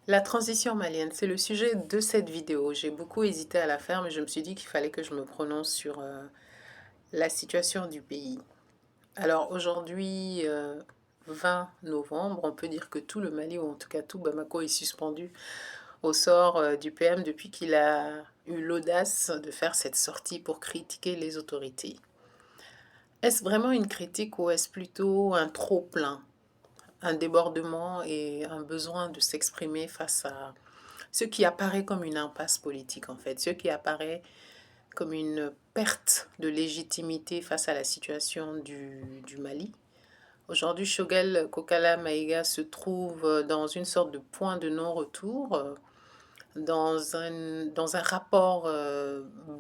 La transition malienne, c'est le sujet de cette vidéo. J'ai beaucoup hésité à la faire, mais je me suis dit qu'il fallait que je me prononce sur la situation du pays. Alors aujourd'hui, 20 novembre, on peut dire que tout le Mali, ou en tout cas tout Bamako, est suspendu au sort du PM depuis qu'il a eu l'audace de faire cette sortie pour critiquer les autorités. Est-ce vraiment une critique ou est-ce plutôt un trop-plein, un débordement et un besoin de s'exprimer face à ce qui apparaît comme une impasse politique en fait, ce qui apparaît comme une perte de légitimité face à la situation du Mali. Aujourd'hui, Choguel Kokala Maïga se trouve dans une sorte de point de non-retour, dans un rapport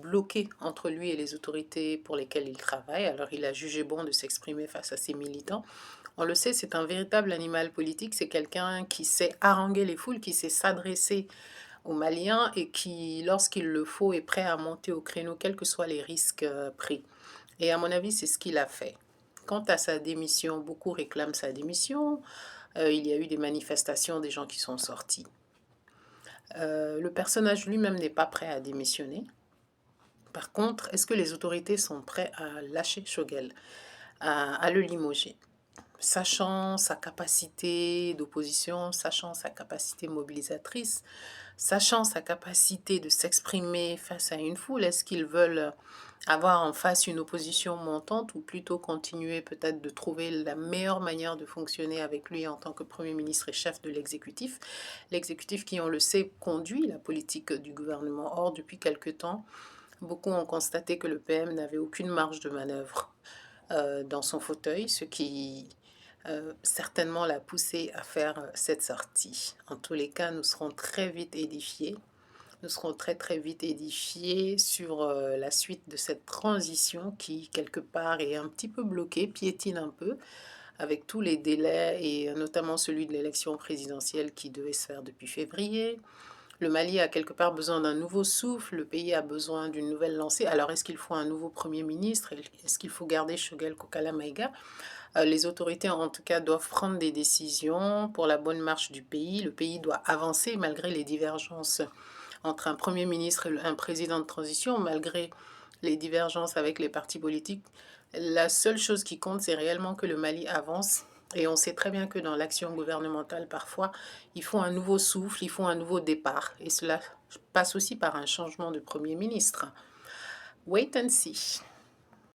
bloqué entre lui et les autorités pour lesquelles il travaille. Alors il a jugé bon de s'exprimer face à ses militants. On le sait, c'est un véritable animal politique, c'est quelqu'un qui sait haranguer les foules, qui sait s'adresser aux Maliens et qui, lorsqu'il le faut, est prêt à monter au créneau, quels que soient les risques pris. Et à mon avis, c'est ce qu'il a fait. Quant à sa démission, beaucoup réclament sa démission. Il y a eu des manifestations, des gens qui sont sortis. Le personnage lui-même n'est pas prêt à démissionner. Par contre, est-ce que les autorités sont prêtes à lâcher Choguel, à le limoger? Sachant sa capacité d'opposition, sachant sa capacité mobilisatrice, sachant sa capacité de s'exprimer face à une foule, est-ce qu'ils veulent avoir en face une opposition montante ou plutôt continuer peut-être de trouver la meilleure manière de fonctionner avec lui en tant que Premier ministre et chef de l'exécutif? L'exécutif qui, on le sait, conduit la politique du gouvernement. Or, depuis quelque temps, beaucoup ont constaté que le PM n'avait aucune marge de manœuvre dans son fauteuil, ce qui certainement l'a poussé à faire cette sortie. En tous les cas, nous serons très vite édifiés. Nous serons très très vite édifiés sur la suite de cette transition qui, quelque part, est un petit peu bloquée, piétine un peu, avec tous les délais et notamment celui de l'élection présidentielle qui devait se faire depuis février. Le Mali a quelque part besoin d'un nouveau souffle, le pays a besoin d'une nouvelle lancée. Alors, est-ce qu'il faut un nouveau Premier ministre? Est-ce qu'il faut garder Choguel Kokala Maïga? Les autorités, en tout cas, doivent prendre des décisions pour la bonne marche du pays. Le pays doit avancer malgré les divergences entre un Premier ministre et un président de transition, malgré les divergences avec les partis politiques. La seule chose qui compte, c'est réellement que le Mali avance. Et on sait très bien que dans l'action gouvernementale, parfois, il faut un nouveau souffle, il faut un nouveau départ. Et cela passe aussi par un changement de Premier ministre. Wait and see.